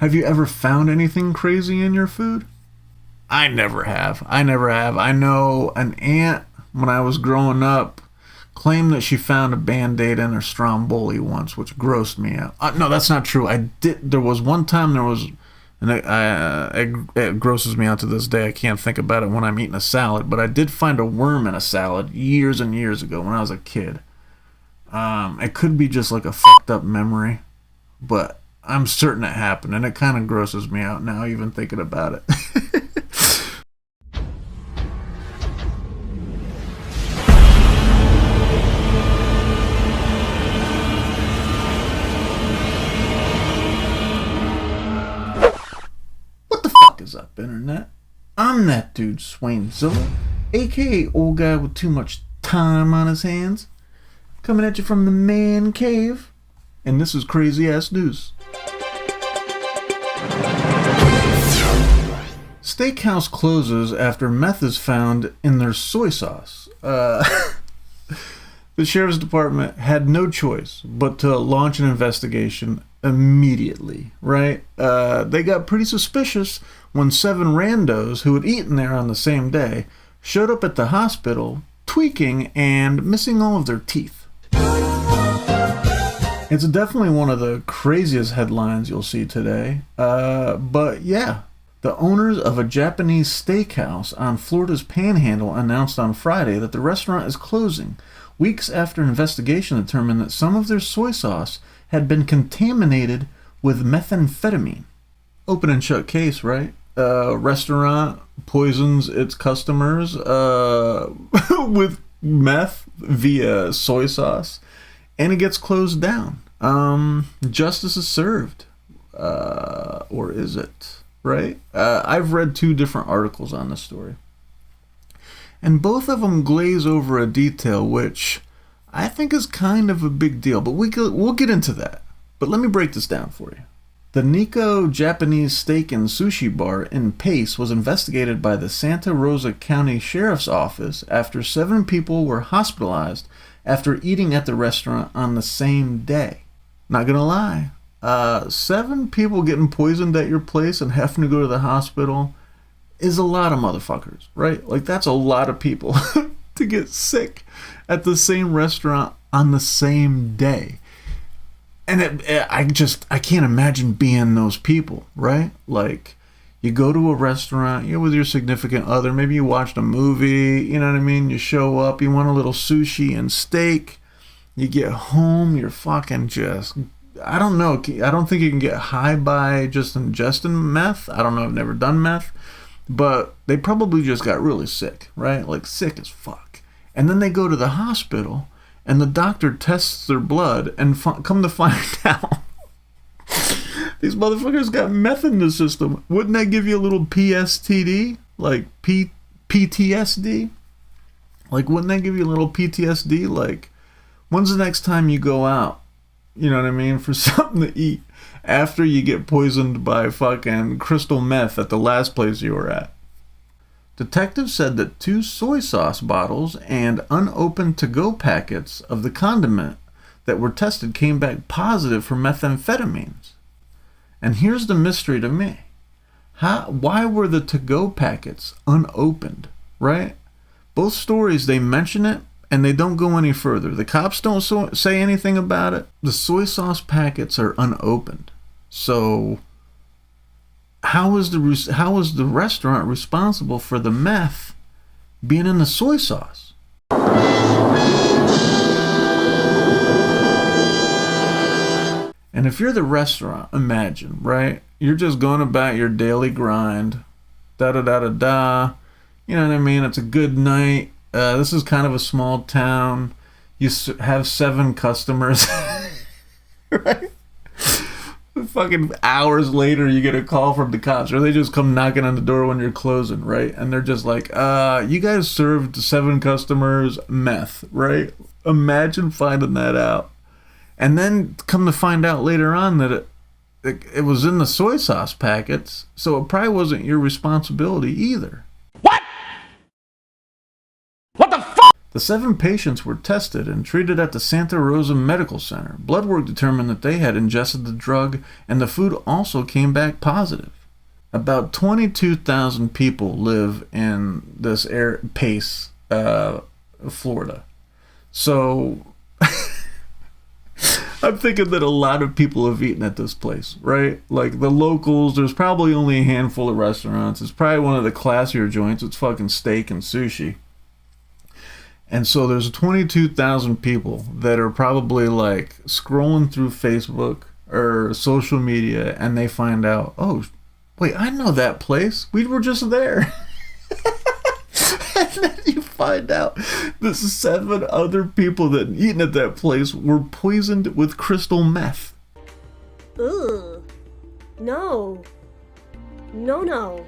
Have you ever found anything crazy in your food? I never have. I know an aunt, when I was growing up, claimed that she found a Band-Aid in her Stromboli once, which grossed me out. No, that's not true. There was one time and it grosses me out to this day. I can't think about it when I'm eating a salad, but I did find a worm in a salad years and years ago when I was a kid. It could be just like a fucked up memory, but I'm certain it happened, and it kind of grosses me out now even thinking about it. What the fuck is up, Internet? I'm that dude, Swainzilla, aka Old Guy with Too Much Time on His Hands, coming at you from the man cave, and this is Crazy Ass News. Steakhouse closes after meth is found in their soy sauce. The sheriff's department had no choice but to launch an investigation immediately, right? They got pretty suspicious when 7 randos who had eaten there on the same day showed up at the hospital tweaking and missing all of their teeth. It's definitely one of the craziest headlines you'll see today. But yeah, the owners of a Japanese steakhouse on Florida's Panhandle announced on Friday that the restaurant is closing, weeks after an investigation determined that some of their soy sauce had been contaminated with methamphetamine. Open and shut case, right? Restaurant poisons its customers with meth via soy sauce, and it gets closed down. Justice is served. Or is it? Right? I've read 2 different articles on this story, and both of them glaze over a detail which I think is kind of a big deal, but we'll get into that. But let me break this down for you. The Nikko Japanese Steak and Sushi Bar in Pace was investigated by the Santa Rosa County Sheriff's Office after 7 people were hospitalized after eating at the restaurant on the same day. Not gonna lie, 7 people getting poisoned at your place and having to go to the hospital is a lot of motherfuckers, right? Like, that's a lot of people to get sick at the same restaurant on the same day. And I can't imagine being those people, right? Like, you go to a restaurant, you're with your significant other, maybe you watched a movie, you know what I mean? You show up, you want a little sushi and steak, you get home, you're fucking just, I don't know, I don't think you can get high by just ingesting meth. I don't know, I've never done meth, but they probably just got really sick, right? Like, sick as fuck. And then they go to the hospital, and the doctor tests their blood, and come to find out these motherfuckers got meth in the system. Wouldn't that give you a little PSTD? Like PTSD? Like, wouldn't that give you a little PTSD? Like, when's the next time you go out, you know what I mean, for something to eat after you get poisoned by fucking crystal meth at the last place you were at? Detectives said that 2 soy sauce bottles and unopened to-go packets of the condiment that were tested came back positive for methamphetamines. And here's the mystery to me. Why were the to-go packets unopened, right? Both stories, they mention it, and they don't go any further. The cops don't say anything about it. The soy sauce packets are unopened. So how is the restaurant responsible for the meth being in the soy sauce? And if you're the restaurant, imagine, right? You're just going about your daily grind, da-da-da-da-da. You know what I mean? It's a good night. This is kind of a small town. You have 7 customers, right? Fucking hours later, you get a call from the cops, or they just come knocking on the door when you're closing, right? And they're just like, you guys served 7 customers meth, right? Imagine finding that out. And then come to find out later on that it was in the soy sauce packets, so it probably wasn't your responsibility either. What? What the fuck? The 7 patients were tested and treated at the Santa Rosa Medical Center. Blood work determined that they had ingested the drug, and the food also came back positive. About 22,000 people live in this Pace, Florida. So I'm thinking that a lot of people have eaten at this place, right? Like the locals, there's probably only a handful of restaurants. It's probably one of the classier joints. It's fucking steak and sushi. And so there's 22,000 people that are probably like scrolling through Facebook or social media, and they find out, oh, wait, I know that place. We were just there. And then you find out that 7 other people that eaten at that place were poisoned with crystal meth. Ugh. No. No.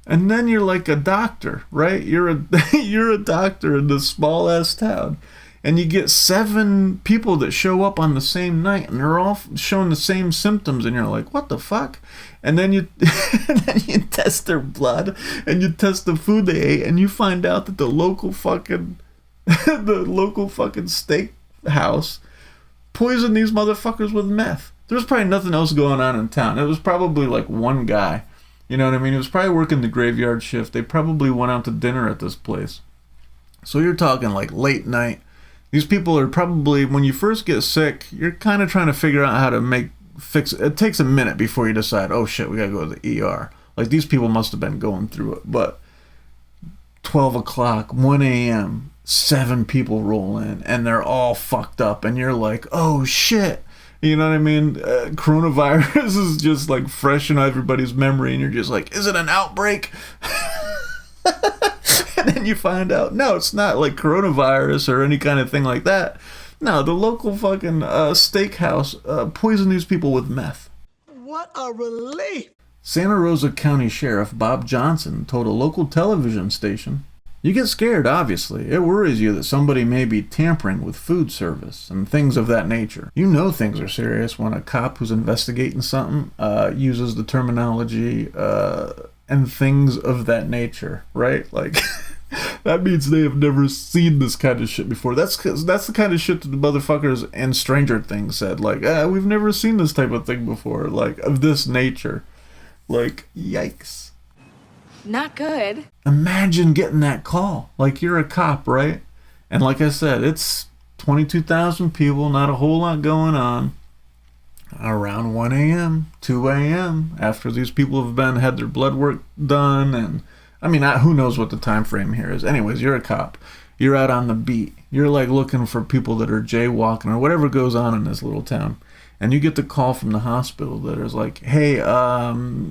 And then you're like a doctor, right? You're a doctor in this small ass town, and you get 7 people that show up on the same night, and they're all showing the same symptoms, and you're like, what the fuck? And then you test their blood, and you test the food they ate, and you find out that the local fucking steak house poisoned these motherfuckers with meth. There's probably nothing else going on in town. It was probably like one guy. You know what I mean? He was probably working the graveyard shift. They probably went out to dinner at this place. So you're talking like late night. These people are probably, when you first get sick, you're kind of trying to figure out how to fix it. It takes a minute before you decide, oh shit, we gotta go to the ER. Like these people must have been going through it. But 12 o'clock, 1 a.m., 7 people roll in, and they're all fucked up, and you're like, oh shit. You know what I mean? Coronavirus is just like fresh in everybody's memory, and you're just like, is it an outbreak? And then you find out, no, it's not like coronavirus or any kind of thing like that. No, the local fucking steakhouse poisoned these people with meth. What a relief! Santa Rosa County Sheriff Bob Johnson told a local television station, you get scared, obviously. It worries you that somebody may be tampering with food service and things of that nature. You know things are serious when a cop who's investigating something uses the terminology and things of that nature, right? Like, that means they have never seen this kind of shit before. That's the kind of shit that the motherfuckers in Stranger Things said. Like, we've never seen this type of thing before, like, of this nature. Like, yikes. Not good. Imagine getting that call. Like, you're a cop, right? And like I said, it's 22,000 people, not a whole lot going on. Around 1 a.m., 2 a.m., after these people have had their blood work done, and I mean, who knows what the time frame here is. Anyways, you're a cop. You're out on the beat. You're like looking for people that are jaywalking or whatever goes on in this little town. And you get the call from the hospital that is like, hey,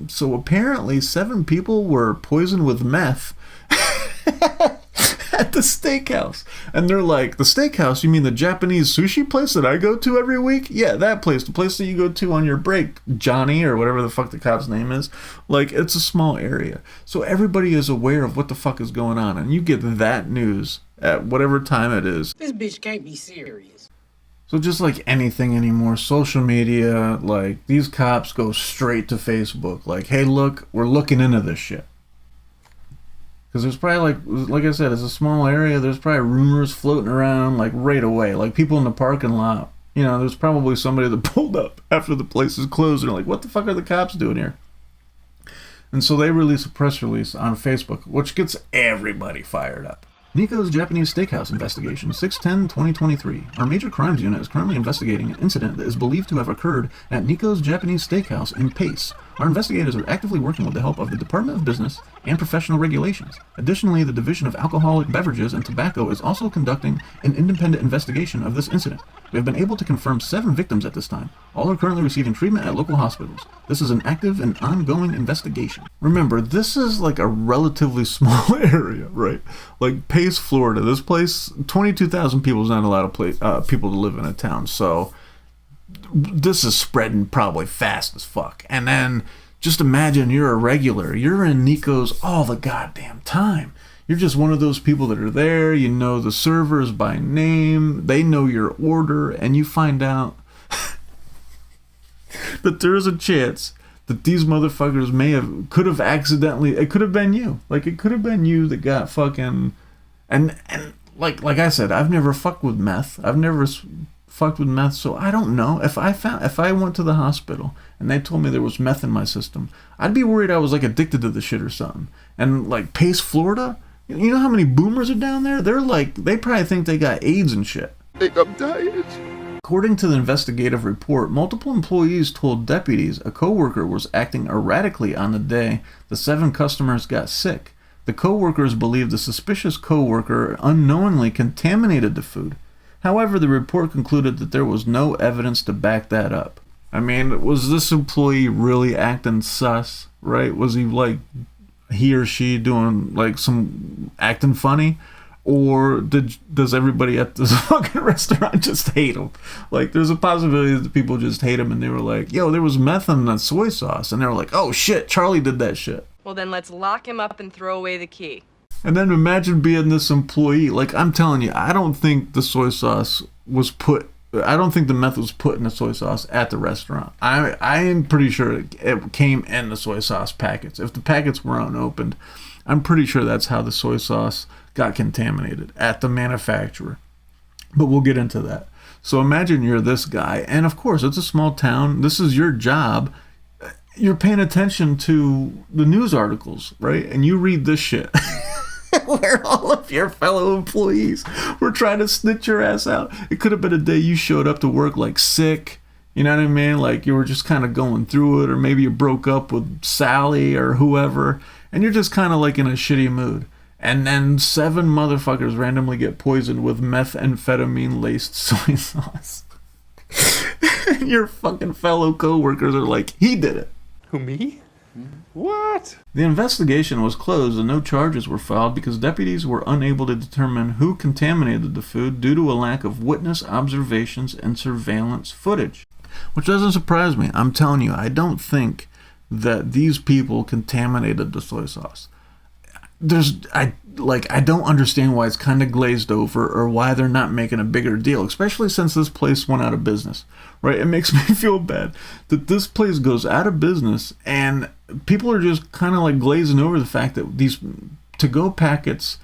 so apparently 7 people were poisoned with meth at the steakhouse. And they're like, the steakhouse? You mean the Japanese sushi place that I go to every week? Yeah, that place. The place that you go to on your break, Johnny, or whatever the fuck the cop's name is. Like, it's a small area. So everybody is aware of what the fuck is going on. And you get that news at whatever time it is. This bitch can't be serious. So just like anything anymore, social media, like these cops go straight to Facebook. Like, hey, look, we're looking into this shit. Because there's probably like I said, it's a small area. There's probably rumors floating around like right away. Like people in the parking lot. You know, there's probably somebody that pulled up after the place is closed. And they're like, what the fuck are the cops doing here? And so they release a press release on Facebook, which gets everybody fired up. Nikko's Japanese Steakhouse Investigation, 6/10/2023. Our major crimes unit is currently investigating an incident that is believed to have occurred at Nikko's Japanese Steakhouse in Pace. Our investigators are actively working with the help of the Department of Business and Professional Regulations. Additionally, the Division of Alcoholic Beverages and Tobacco is also conducting an independent investigation of this incident. We have been able to confirm 7 victims at this time. All are currently receiving treatment at local hospitals. This is an active and ongoing investigation. Remember, this is like a relatively small area, right? Like Pace, Florida. This place, 22,000 people is not a lot of people to live in a town, so this is spreading probably fast as fuck. And then just imagine you're a regular. You're in Nikko's all the goddamn time. You're just one of those people that are there. You know the servers by name. They know your order. And you find out that there is a chance that these motherfuckers could have accidentally, it could have been you. Like, it could have been you that got fucking, and like I said, I've never fucked with meth. I've never fucked with meth, so I don't know. If I went to the hospital and they told me there was meth in my system, I'd be worried I was like addicted to the shit or something. And like Pace, Florida, you know how many boomers are down there? They probably think they got AIDS and shit. I think I'm dying. According to the investigative report, multiple employees told deputies a coworker was acting erratically on the day the 7 customers got sick. The coworkers believed the suspicious coworker unknowingly contaminated the food. However, the report concluded that there was no evidence to back that up. I mean, was this employee really acting sus, right? Was he like, he or she doing like some acting funny? Or does everybody at this fucking restaurant just hate him? Like, there's a possibility that people just hate him and they were like, yo, there was meth in that soy sauce. And they were like, oh shit, Charlie did that shit. Well, then let's lock him up and throw away the key. And then imagine being this employee. Like, I'm telling you, I don't think the soy sauce was I don't think the meth was put in the soy sauce at the restaurant. I am pretty sure it came in the soy sauce packets. If the packets were unopened, I'm pretty sure that's how the soy sauce got contaminated at the manufacturer. But we'll get into that. So imagine you're this guy, and of course it's a small town. This is your job. You're paying attention to the news articles, right? And you read this shit where all of your fellow employees were trying to snitch your ass out. It could have been a day you showed up to work like sick, you know what I mean? Like you were just kind of going through it, or maybe you broke up with Sally or whoever, and you're just kind of like in a shitty mood. And then 7 motherfuckers randomly get poisoned with methamphetamine laced soy sauce. And your fucking fellow coworkers are like, he did it. Who, me? What? The investigation was closed and no charges were filed because deputies were unable to determine who contaminated the food due to a lack of witness observations and surveillance footage. Which doesn't surprise me. I'm telling you, I don't think that these people contaminated the soy sauce. I don't understand why it's kind of glazed over, or why they're not making a bigger deal, especially since this place went out of business, right? It makes me feel bad that this place goes out of business and people are just kind of like glazing over the fact that these to-go packets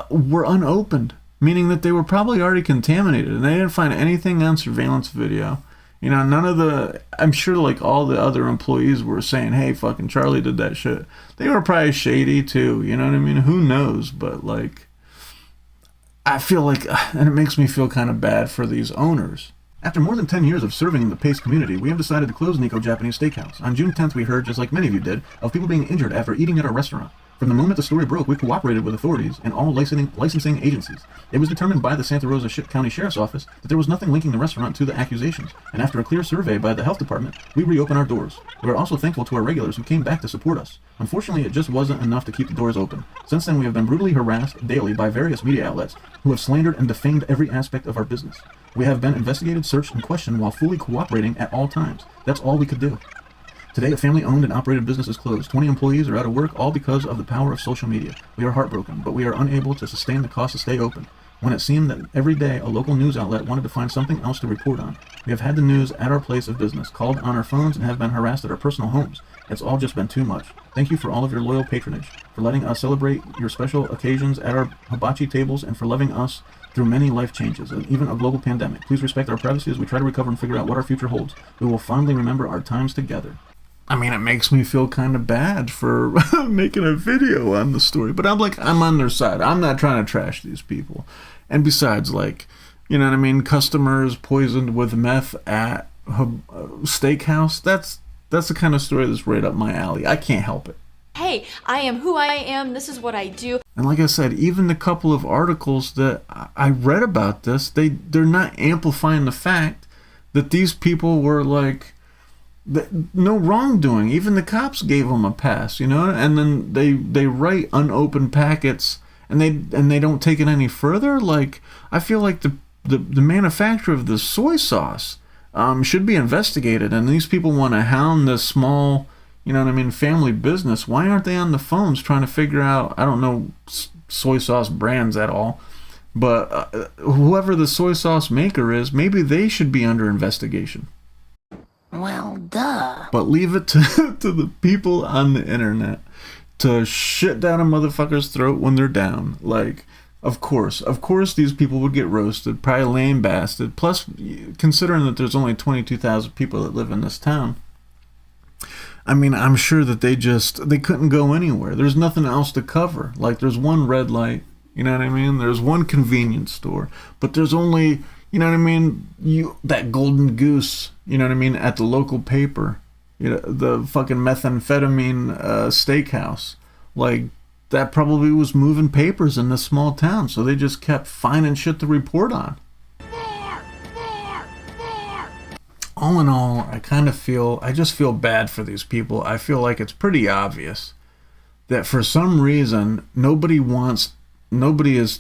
were unopened, meaning that they were probably already contaminated and they didn't find anything on surveillance video. You know, I'm sure like all the other employees were saying, hey, fucking Charlie did that shit. They were probably shady too, you know what I mean? Who knows? But like, I feel like, and it makes me feel kind of bad for these owners. After more than 10 years of serving in the Pace community, we have decided to close Nikko Japanese Steakhouse. On June 10th, we heard, just like many of you did, of people being injured after eating at our restaurant. From the moment the story broke, we cooperated with authorities and all licensing agencies. It was determined by the Santa Rosa County Sheriff's Office that there was nothing linking the restaurant to the accusations, and after a clear survey by the health department, we reopened our doors. We are also thankful to our regulars who came back to support us. Unfortunately, it just wasn't enough to keep the doors open. Since then, we have been brutally harassed daily by various media outlets who have slandered and defamed every aspect of our business. We have been investigated, searched, and questioned while fully cooperating at all times. That's all we could do. Today, a family-owned and operated business is closed. 20 employees are out of work, all because of the power of social media. We are heartbroken, but we are unable to sustain the cost to stay open. When it seemed that every day a local news outlet wanted to find something else to report on. We have had the news at our place of business, called on our phones, and have been harassed at our personal homes. It's all just been too much. Thank you for all of your loyal patronage, for letting us celebrate your special occasions at our hibachi tables, and for loving us through many life changes, and even a global pandemic. Please respect our privacy as we try to recover and figure out what our future holds. We will fondly remember our times together. I mean, it makes me feel kind of bad for making a video on the story, but I'm on their side. I'm not trying to trash these people. And besides, like, you know what I mean, customers poisoned with meth at a steakhouse, that's the kind of story that's right up my alley. I can't help it. Hey, I am who I am. This is what I do. And like I said, even the couple of articles that I read about this, they're not amplifying the fact that these people were like, no wrongdoing. Even the cops gave them a pass, you know. And then they write unopened packets, and they don't take it any further. Like, I feel like the manufacturer of the soy sauce should be investigated. And these people want to hound this small, you know what I mean, family business. Why aren't they on the phones trying to figure out? I don't know soy sauce brands at all, but whoever the soy sauce maker is, maybe they should be under investigation. Well, duh. But leave it to the people on the internet to shit down a motherfucker's throat when they're down. Like, Of course, these people would get roasted, probably lambasted. Plus, considering that there's only 22,000 people that live in this town, I mean, I'm sure that they couldn't go anywhere. There's nothing else to cover. Like, there's one red light, you know what I mean? There's one convenience store, but there's only, you know what I mean? That golden goose, you know what I mean? At the local paper, you know, the fucking methamphetamine steakhouse, like. That probably was moving papers in this small town, so they just kept finding shit to report on. More! All in all, I just feel bad for these people. I feel like it's pretty obvious that for some reason, nobody is,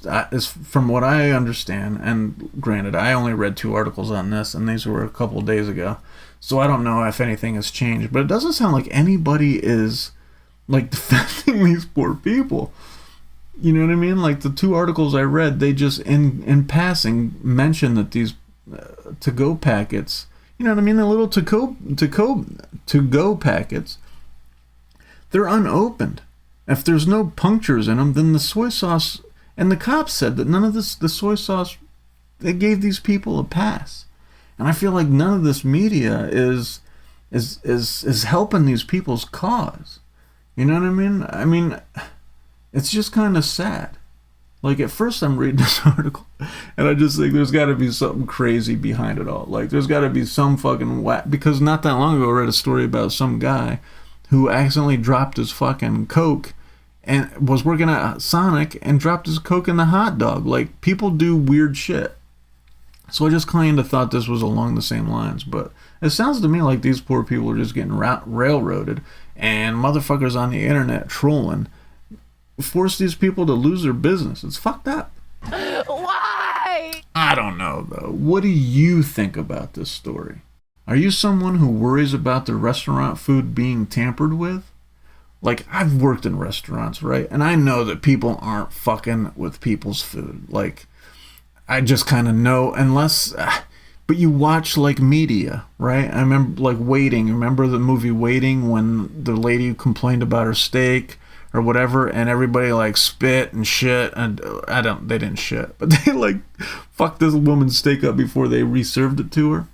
from what I understand, and granted, I only read 2 articles on this, and these were a couple days ago, so I don't know if anything has changed, but it doesn't sound like anybody is like defending these poor people. You know what I mean? Like the 2 articles I read, they just in passing mention that these to-go packets, you know what I mean, the little to-go packets, they're unopened. If there's no punctures in them, then the soy sauce, and the cops said that none of the soy sauce, they gave these people a pass. And I feel like none of this media is helping these people's cause. You know what I mean? I mean, it's just kind of sad. Like, at first I'm reading this article, and I just think there's got to be something crazy behind it all. Like, there's got to be some fucking because not that long ago I read a story about some guy who accidentally dropped his fucking Coke and was working at Sonic and dropped his Coke in the hot dog. Like, people do weird shit. So I just kind of thought this was along the same lines, but it sounds to me like these poor people are just getting railroaded, and motherfuckers on the internet trolling force these people to lose their business. It's fucked up. Why? I don't know, though. What do you think about this story? Are you someone who worries about the restaurant food being tampered with? Like, I've worked in restaurants, right? And I know that people aren't fucking with people's food. Like, I just kind of know, unless... But you watch, like, media, right? I remember, like, Waiting. Remember the movie Waiting, when the lady complained about her steak or whatever, and everybody, like, spit and shit, and they didn't shit, but they, like, fucked this woman's steak up before they reserved it to her.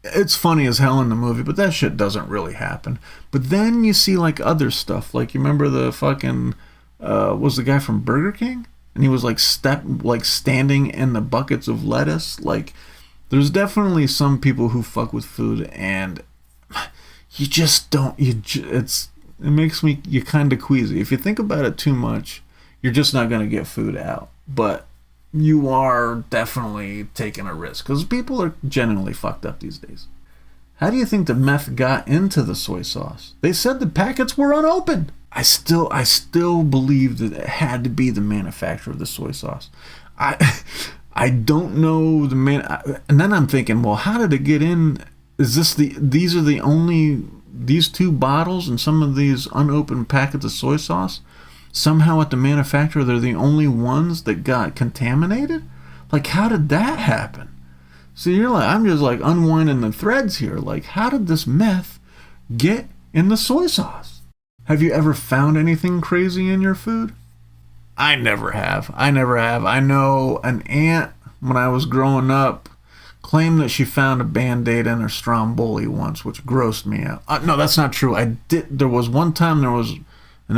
It's funny as hell in the movie, but that shit doesn't really happen. But then you see, like, other stuff. Like, you remember the fucking, was the guy from Burger King? And he was, like, standing in the buckets of lettuce. Like, there's definitely some people who fuck with food, and you just don't, it makes you kind of queasy. If you think about it too much, you're just not going to get food out. But you are definitely taking a risk, because people are genuinely fucked up these days. How do you think the meth got into the soy sauce? They said the packets were unopened. I still believe that it had to be the manufacturer of the soy sauce. I don't know the man, and then I'm thinking, well, how did it get in? Is this these are the only, these 2 bottles and some of these unopened packets of soy sauce? Somehow at the manufacturer, they're the only ones that got contaminated? Like, how did that happen? So you're like, I'm just like unwinding the threads here. Like, how did this meth get in the soy sauce? Have you ever found anything crazy in your food? I never have. I know an aunt, when I was growing up, claimed that she found a Band-Aid in her Stromboli once, which grossed me out. No, that's not true. There was one time and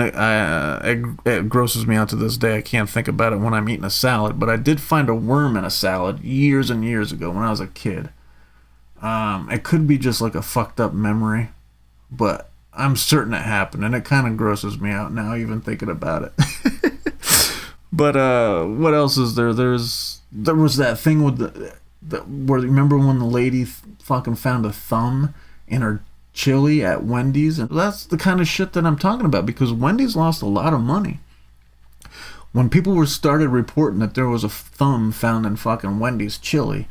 it grosses me out to this day. I can't think about it when I'm eating a salad, but I did find a worm in a salad years and years ago when I was a kid. It could be just like a fucked up memory, but I'm certain it happened, and it kind of grosses me out now even thinking about it. But what else is there? There was that thing with where, remember when the lady fucking found a thumb in her chili at Wendy's? And that's the kind of shit that I'm talking about, because Wendy's lost a lot of money. When people started reporting that there was a thumb found in fucking Wendy's chili,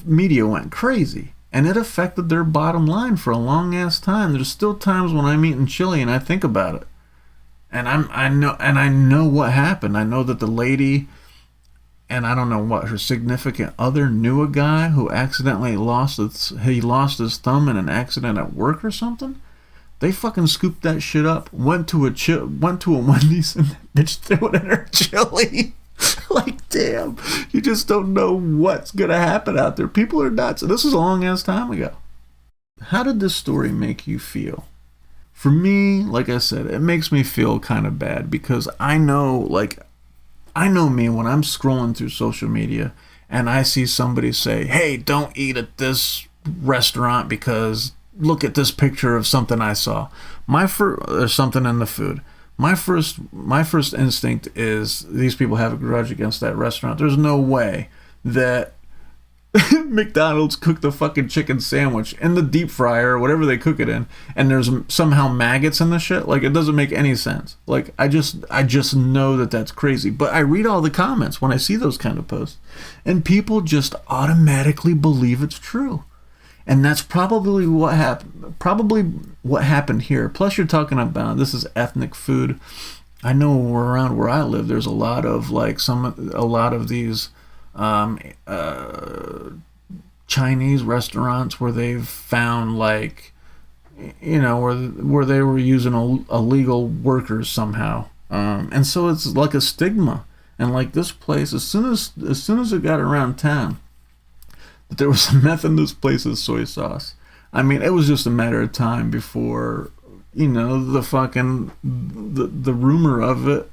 media went crazy, and it affected their bottom line for a long ass time. There's still times when I'm eating chili and I think about it, and I know what happened. I know that the lady, and I don't know what, her significant other knew a guy who accidentally lost his thumb in an accident at work or something. They fucking scooped that shit up, went to a Wendy's, and bitch threw it in her chili. Like, damn, you just don't know what's gonna happen out there. People are nuts. This is a long ass time ago. How did this story make you feel? For me, like I said, it makes me feel kind of bad because I know me when I'm scrolling through social media and I see somebody say, hey, don't eat at this restaurant because look at this picture of something I saw. Or something in the food. My first instinct is these people have a grudge against that restaurant. There's no way that McDonald's cooked the fucking chicken sandwich in the deep fryer or whatever they cook it in, and there's somehow maggots in the shit. Like, it doesn't make any sense. Like, I just know that that's crazy. But I read all the comments when I see those kind of posts, and people just automatically believe it's true. And that's probably what happened here. Plus, you're talking about, this is ethnic food. I know around where I live, there's a lot of these Chinese restaurants where they've found, like, you know, where they were using illegal workers somehow, and so it's like a stigma. And like this place, as soon as it got around town that there was some meth in this place's soy sauce, I mean, it was just a matter of time before, you know, the rumor of it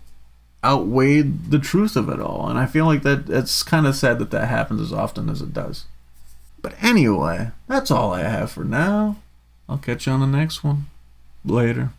outweighed the truth of it all. And I feel like that it's kind of sad that happens as often as it does. But anyway, that's all I have for now. I'll catch you on the next one. Later.